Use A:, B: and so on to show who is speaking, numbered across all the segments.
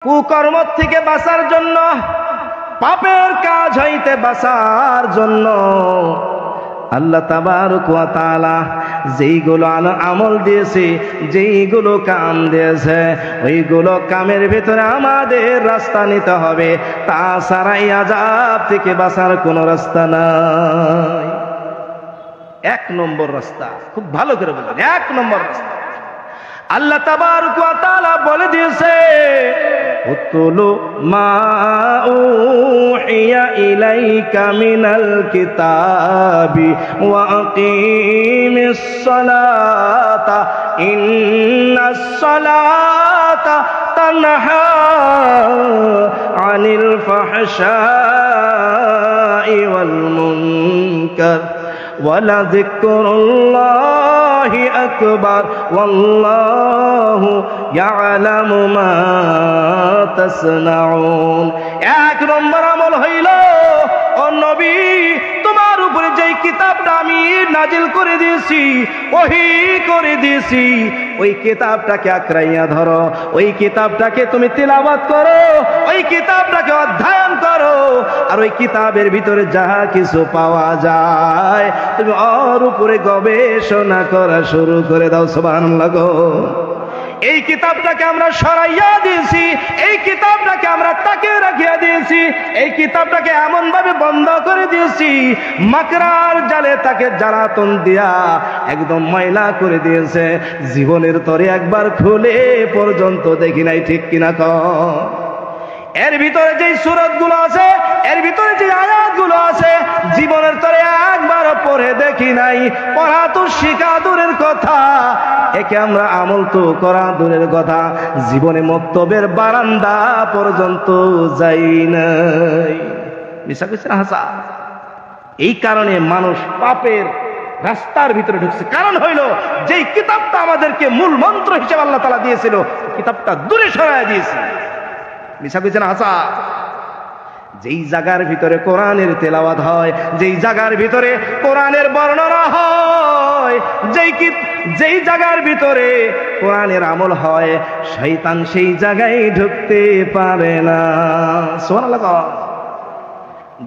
A: কুকর্ম থেকে বাঁচার জন্য, পাপের কাজ হইতে বাঁচার জন্য আল্লাহ তাবারক ওয়া তাআলা যেইগুলো আমল দিয়েছে, যেইগুলো কাম দিয়েছে, ওইগুলো কামের ভিতরে আমাদের রাস্তা নিতে হবে। তাছাড়া এই আযাব থেকে বাঁচার কোনো রাস্তা নাই। এক নম্বর রাস্তা, খুব ভালো করে বলবেন, এক নম্বর রাস্তা আল্লাহ তাবারক ওয়া তাআলা বলে দিয়েছে, উতলু মা উহিয়া ইলাইকা মিনাল কিতাবি ওয়া আকিমিস সালাতা ইন্নাস সালাতা তানহা আনিল ফাহশাই ওয়াল মুনকার ওয়ালাযিকরুল্লাহি আকবার ওয়াল্লাহু ইয়ালামু মা তাসনাউন। এক নম্বর আমল হইল, ও নবী, তোমার উপরে যেই কিতাবটা আমি নাজিল করে দিয়েছি, ওহী করে দিয়েছি, ওই কিতাবটাকে আঁকড়াইয়া ধরো, ওই কিতাবটাকে তুমি তিলাওয়াত করো, ওই কিতাবটাকে অধ্যয়ন করো, আর ওই কিতাবের ভিতরে যাহা কিছু পাওয়া যায় তুমি ওর উপরে গবেষণা করা শুরু করে দাও। সুবহানাল্লাহ। এই কিতাবটাকে আমরা সরাইয়া দিয়েছি, এই কিতাবটাকে আমরা তাকে রাখিয়া দিয়েছি, এই কিতাবটাকে এমন ভাবে বন্ধ করে দিয়েছি, মাকড়ার জালে তাকে জ্বালাতন দিয়া একদম ময়লা করে দিয়েছে। জীবনের তরে একবার খুলে পর্যন্ত দেখি নাই, ঠিক কিনা কও? এর ভিতরে যে সূরাতগুলো আছে, এর ভিতরে যে আয়াতগুলো আছে, জীবনের তরে একবার পড়ে দেখি নাই। পড়া তো শিখা দূরের কথা, একে আমরা আমল তো করা দূরের কথা, জীবনে মক্তবের বারান্দা পর্যন্ত যাই নাই। মিশা কইছে না হাসা? এই কারণে মানুষ পাপের রাস্তার ভিতরে ঢুকছে। কারণ হইল, যেই কিতাবটা আমাদেরকে মূল মন্ত্র হিসেবে আল্লাহ তাআলা দিয়েছিল, কিতাবটা দূরে সরাইয়া দিয়েছে। মিশা কইছে না হাসা? যেই জায়গার ভিতরে কোরআনের তেলাওয়াত হয়, যেই জায়গার ভিতরে কোরআনের বর্ণনা হয়, যেই জায়গার ভিতরে কোরআনের আমল হয়, শয়তান সেই জায়গায় ঢুকতে পারে না। সুবহানাল্লাহ।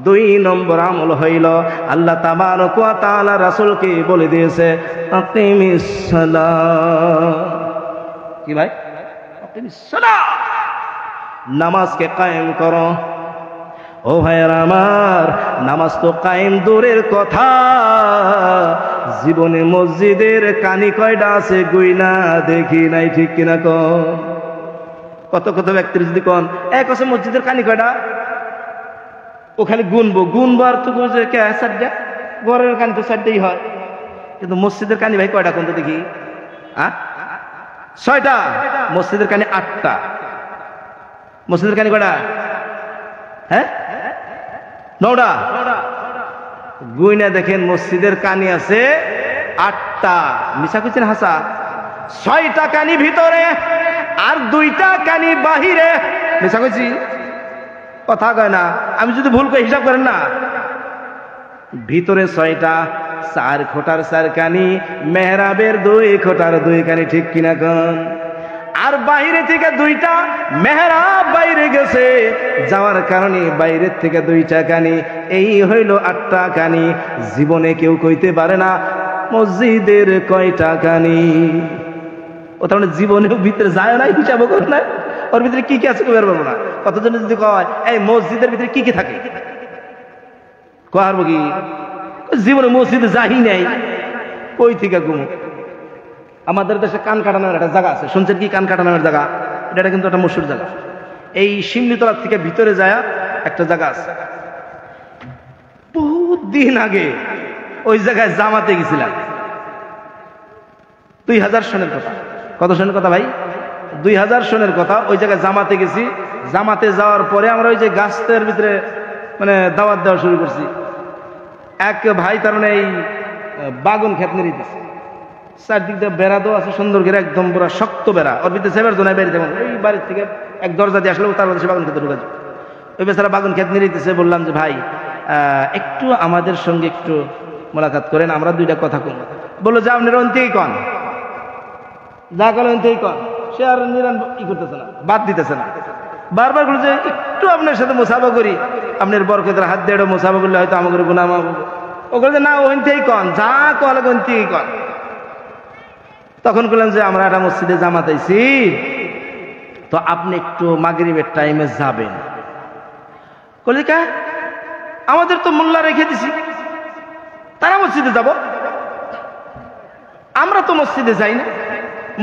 A: দুই নম্বর আমল হইল, আল্লাহ তাবারক ওয়া তাআলা রাসূলকে বলে দিয়েছে, আকিমিস সালাহ। কি ভাই? আকিমিস সালাহ, নামাজকে কায়েম করো। ও ভাইয়েরা আমার, নামাজ তো কায়েম দূরের কথা, জীবনে মসজিদের কানি কয়টা আছে গুইনা দেখি নাই, ঠিক কিনা কও? কত কত ব্যক্তির যদি কন এক আছে মসজিদের কানি কয়টা, ও খালি গুনবো আর তো চারটা, ঘরের কানি তো চারটাই হয়, কিন্তু মসজিদের কানি ভাই কয়টা কোন তো দেখি? 6টা। মসজিদের কানি 8টা। মসজিদের কানি কয়টা? হ্যাঁ, 9টা। গুইনা দেখেন, মসজিদের কানি আছে 8টা। মিশা কইছেন হাসা? 6টা কানি ভিতরে আর 2টা কানি বাহিরে। মিশা কইছি? কথা কয় না। আমি যদি ভুল করে হিসাব করেন না, ভিতরে 6টা, 4 খোটার 4 কানি, মেহরাবের 2 খোটার 2 কানি, ঠিক কিনা কোন? আর বাইরে থেকে 2টা, মেহরাব বাইরে গেছে, যাওয়ার কারণে বাইরের থেকে 2টা কানি, এই হইল 8টা কানি। জীবনে কেউ কইতে পারে না মসজিদের কয়টা কানি। ও তার মানে জীবনেও ভিতরে যায় না, হিসাবও করে না, ওর ভিতরে কি কি আছে কই পারবো না। কতজন যদি কয় এই মসজিদের ভিতরে কি কি থাকে, কয়ারবো কি? জীবনে মসজিদে যাই নাই, কই থেকে ঘুমো। আমাদের দেশে কান কাটানোর একটা জায়গা আছে, শুনছেন কি? কান কাটানোর জায়গা, এটা কিন্তু একটা মশহুর জায়গা। এই শিমনিতলা থেকে ভিতরে যায় একটা জায়গা আছে। বহুত দিন আগে ওই জায়গায় জামাতে গেছিলাম, 2000 সনের কথা। কত সনের কথা ভাই? 2000 সনের কথা। ওই জায়গায় জামাতে গেছি। জামাতে যাওয়ার পরে আমরা ওই যে গাছের ভিতরে মানে দাওয়াত দেওয়া শুরু করছি। এক ভাই তার মানে এই বাগুন ক্ষেত নিয়ে দিচ্ছে, চারদিক দিয়ে বেড়া দেওয়া আছে সুন্দর করে, একদম পুরো শক্ত বেড়া। ওর ভিতরে সেবার জন্য বেরিয়ে দেবেন, ওই বাড়ির থেকে এক দরজা দিয়ে আসলে তার মধ্যে বাগুন খেতে ঢুকে যায়। ওই বেচারা বাগুন ক্ষেত নিয়ে দিতেছে। বললাম যে ভাই একটু আমাদের সঙ্গে একটু মোলাকাত করেন, আমরা 2টা কথা কম। বললো যে আপনার অন্তেই কন, যা গেল অন্তেই কন। সে আর নিরান ই করতেছে না, বাদ দিতেছে না। বারবার বলছে একটু আপনার সাথে মুসাফা করি, আপনার বরকতের হাত দিয়ে মুসাফা করলে হয়তো আমাদের গুনাহ মাফ হবে। ও বলছে না ওইতেই কন, যা কল ওইতেই কন। তখন বললাম যে আমরা একটা মসজিদে জামাত আইছি, তো আপনি একটু মাগরিবের টাইমে যাবেন। কলিকা আমাদের তো মোল্লা রেখে দিছি, তারা মসজিদে যাব, আমরা তো মসজিদে যাই না,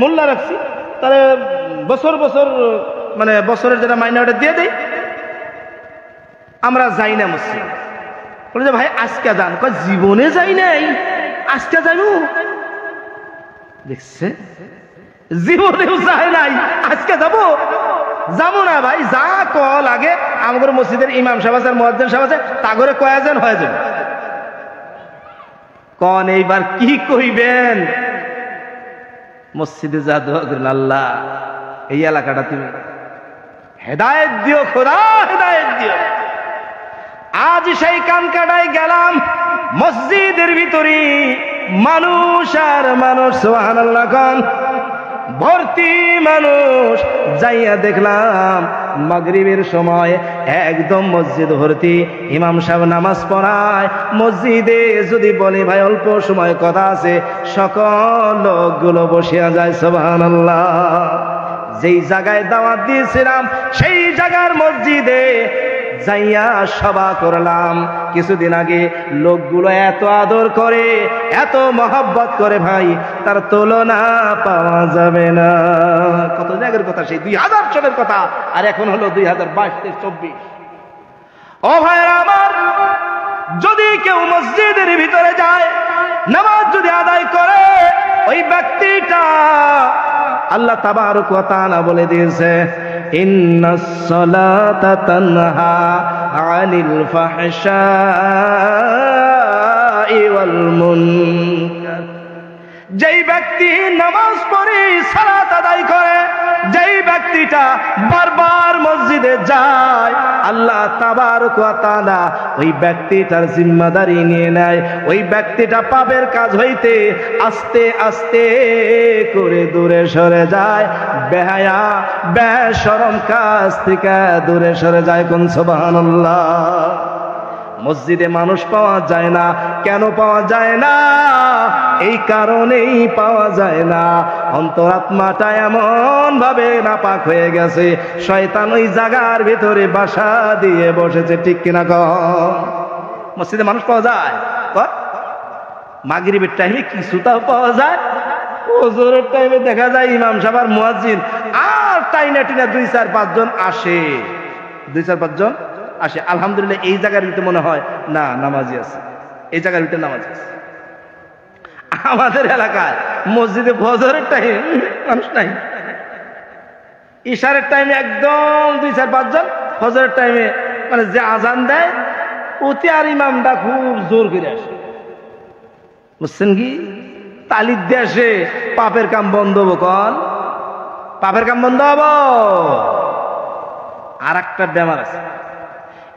A: মোল্লা রাখছি, তাহলে বছর বছর মানে বছরের যেটা মাইনে ওটা দিয়ে দেই, আমরা যাই না মসজিদ। বলে যে ভাই আজকে যান, জীবনে যাই নাই আজকে যাইব, দেখছে জীবনেও যায় নাই আজকে যাবো, যাবো না ভাই, যা কল আগে আমাদের মসজিদের ইমাম সাহেব আছে, মুয়াজ্জিন সাহেব আছে, তা করে কয়াছেন হয়ে যাবে। কন এইবার কি কইবেন? মসজিদে যা দোয়া করেন, আল্লাহ এই এলাকাটা তুমি হেদায়েত দিও, খোদা হেদায়েত দিও। আজ সেই কানকাটায় গেলাম, মসজিদের ভিতরে মানুষ আর মানুষ, সুবহানাল্লাহ কোন ভর্তি মানুষ। যাইয়া দেখলাম মাগরিবের সময় একদম মসজিদ ভর্তি, ইমাম সাহেব নামাজ পড়ায়। মসজিদে যদি বলে ভাই অল্প সময় কথা আছে, সকল লোকগুলো বসিয়া যায়, সুবহানাল্লাহ। যেই জায়গায় দাওয়াত দিয়েছিলাম সেই জায়গার মসজিদে যাইয়া সভা করলাম। কিছুদিন আগে লোকগুলো এত আদর করে, এত মহব্বত করে ভাই, তার তুলনা পাওয়া যাবে না। কত জায়গার কথা, সেই 2000 সালের কথা, আর এখন হলো 2022-23-24। ও ভাইরা আমার, যদি কেউ মসজিদের ভিতরে যায়, নামাজ যদি আদায় করে, ওই ব্যক্তিটা আল্লাহ তাবারক ওয়া তাআলা বলে দিয়েছে, ইন্নাস সালাতা তানহা আনিল ফাহশাই ওয়াল মুনকার। যেই ব্যক্তি নামাজ পড়ে, সালাত আদায় করে, যেই ব্যক্তিটা বারবার মসজিদে যায়, আল্লাহ তাবারক ওয়া তাআলা ওই ব্যক্তিটার জিম্মাদারি নিয়ে নেয়। ওই ব্যক্তিটা পাপের কাজ হইতে আস্তে আস্তে করে দূরে সরে যায়, বেহায়া বেশরম কাজ থেকে দূরে সরে যায়। কোন সুবহানাল্লাহ। মসজিদে মানুষ পাওয়া যায় না, কেন পাওয়া যায় না? এই কারণেই পাওয়া যায় না, অন্তরাত্মাটা এমন ভাবে নাপাক হয়ে গেছে, শয়তান ওই জায়গার ভিতরে বাসা দিয়ে বসেছে। ঠিক কিনা কও? মসজিদে মানুষ পাওয়া যায়, মাগরিবের টাইমে কিছুটাও পাওয়া যায়, ওজোরের টাইমে দেখা যায় ইমাম সাহেব আর মুয়াজ্জিন আর টাইনা টিনা 2-4-5 জন আসে, 2-4-5 জন আসে। আলহামদুলিল্লাহ এই জায়গার ভিতরে মনে হয় না নামাজি আছে, এই জায়গার ভিতরে নামাজি আছে। আমাদের এলাকায় মসজিদে ফজরের টাইম মানুষ নাই, ইশারের টাইমে একদম 2-4-5 জন, ফজরের টাইমে মানে যে আজান দেয় ওতে আর ইমামটা খুব জোর করে আসে, বুঝছেন কি? তালিদ দিয়ে আসে, পাপের কাম বন্ধ হবো, কন পাপের কাম বন্ধ হবো। আর একটা বেমার আছে,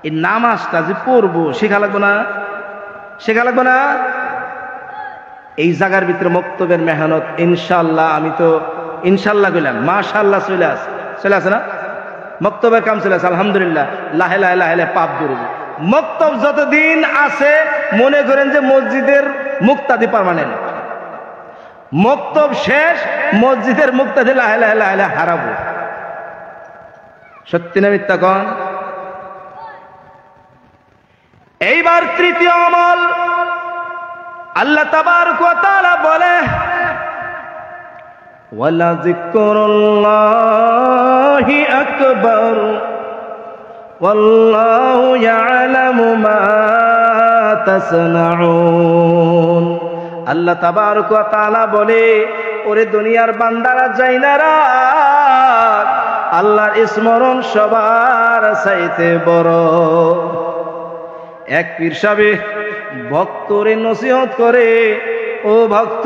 A: এই নামাজটা যে পড়বো শেখা লাগবো না, শেখা লাগবো না? এই জায়গার ভিতরে মক্তবের মেহনত ইনশাল্লাহ, আমি তো ইনশাল্লাহ কইলাম, মাশাআল্লাহ চলে আসে না? মক্তবের কাম চলে আসে আলহামদুলিল্লাহ। লাহে লাহে লাহে লাহে পাপ দূর হবে। মক্তব যতদিন আছে মনে করেন যে মসজিদের মুক্তাদি পার্মানেন্ট, মক্তব শেষ, মসজিদের মুক্তাদি লাহে লাহে লাহে লাহে হারাবো। সত্যি না মিথ্যা কন? এইবার তৃতীয় আমল আল্লাহ তাবারক ওয়া তাআলা বলে, ওয়ালা যিকরুল্লাহি আকবার ওয়াল্লাহু ইয়ালামু মা তাসনাউন। আল্লাহ তাবারক ওয়া তাআলা বলে, ওরে দুনিয়ার বান্দারা যাইনারা, আল্লাহর স্মরণ সবার চাইতে বড়। এক পীর সাহেব ভক্তরে নসিহত করে, ও ভক্ত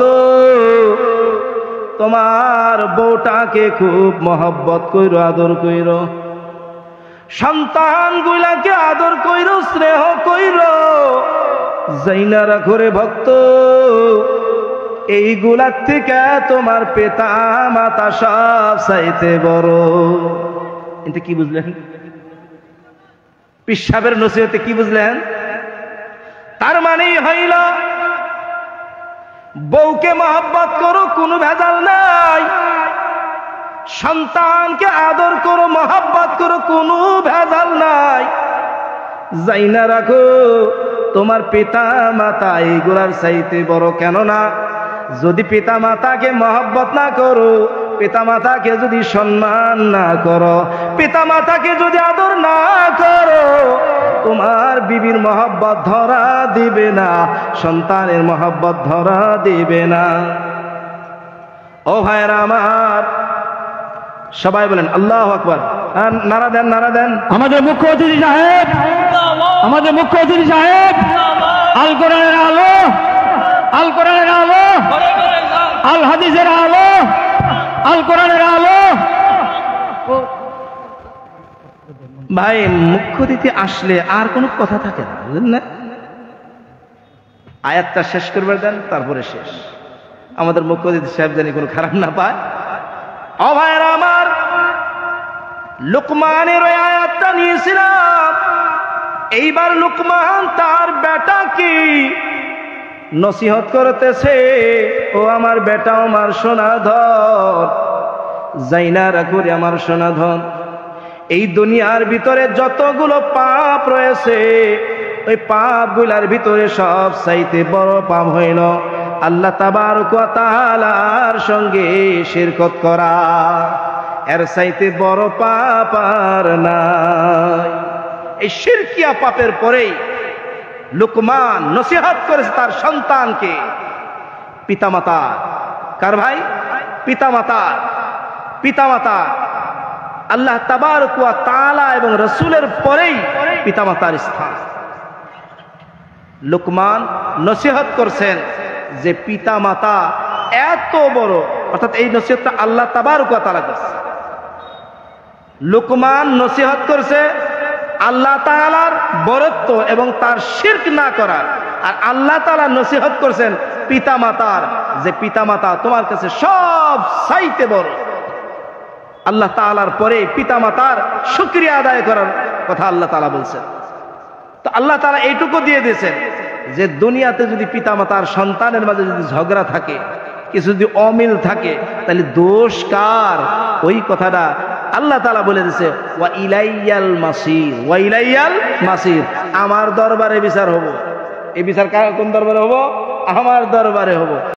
A: তোমার বউটাকে খুব মহব্বত কইরো, আদর কইরো, সন্তান গুলাকে আদর কইরো, স্নেহ কইরো, যাইনারা করে ভক্ত এইগুলার থেকে তোমার পিতা মাতা সব চাইতে বড়। এতে কি বুঝলেন? পীর সাহেবের নসিহতে কি বুঝলেন? তার মানেই হইল বউকে মহব্বত করো, কোনো ভেজাল নাই। সন্তানকে আদর করো, মহব্বত করো, কোনো ভেজাল নাই। জাইনা রাখো তোমার পিতা মাতা এইগুলার চাইতে বড়। কেননা যদি পিতা মাতাকে মহব্বত না করো, পিতা মাতাকে যদি সম্মান না করো, পিতা মাতাকে যদি আদর না করো, তোমার বিবির মহব্বত ধরা দিবে না, সন্তানের মহব্বত ধরা দিবে না। ও ভাইরা আমার, সবাই বলেন আল্লাহু আকবার। নারা দেন, নারা দেন।
B: আমাদের মুখ্য অতিথি সাহেব, আমাদের মুখ্য অতিথি সাহেব, আল কোরআনের আলো, আল কোরআনের আলো, আল হাদিসের আলো, আল কোরআনের আলো।
A: ভাই মুখ্য অতিথি আসলে আর কোনো কথা থাকে না, বুঝলেন না? আয়াতটা শেষ করবে দেন, তারপরে শেষ। আমাদের মুখ্য অতিথি সাহেব জানি কোনো খারাপ না পায়। ও ভাইরা আমার, লুকমানের ওই আয়াতটা নিয়েছিলাম। এইবার লুকমান তার বেটাকে নসিহত করতেছে, ও আমার বেটা, আমার সোনাধন, জাইনা রাখো রে আমার সোনাধন, এই দুনিয়ার ভিতরে যতগুলো পাপ রয়েছে, ওই পাপগুলার ভিতরে সব চাইতে বড় পাপ হইল আল্লাহ তাবারক ওয়া তাআলার সঙ্গে শিরকত করা। এর চাইতে বড় পাপ আর নাই। এই শিরকিয়া পাপের পরেই লুকমান নসিহত করেছে তার সন্তানকে। পিতামাতা কার ভাই? পিতামাতা। পিতামাতা আল্লাহ তাবারক ওয়া তাআলা এবং রাসূলের পরেই পিতামাতার স্থান। লুকমান নসিহত করছেন যে পিতামাতা এত বড়, অর্থাৎ এই নসিহতটা আল্লাহ তাবারক ওয়া তাআলা করছে। লুকমান নসিহত করছে আল্লাহ তাআলার বরত্ব এবং তার শিরক না করার, আর আল্লাহ তাআলা নসিহত করছেন পিতামাতার, যে পিতামাতা তোমার কাছে সব চাইতে বড়। আল্লাহ তাআলার পরে পিতামাতার শুকরিয়া আদায় করার কথা আল্লাহ তাআলা বলছেন। তো আল্লাহ তাআলা এইটুকু দিয়ে দিয়েছেন যে দুনিয়াতে যদি পিতামাতার সন্তানের মাঝে যদি ঝগড়া থাকে, কিছু যদি অমিল থাকে, তাহলে দোষ কার? ওই কথাটা আল্লাহ তাআলা বলে দিয়েছে, ওয়া ইলাইয়াল মাসির, ওয়া ইলাইয়াল মাসির, আমার দরবারে বিচার হবো। এই বিচার কোন দরবারে হবো? আমার দরবারে হবো।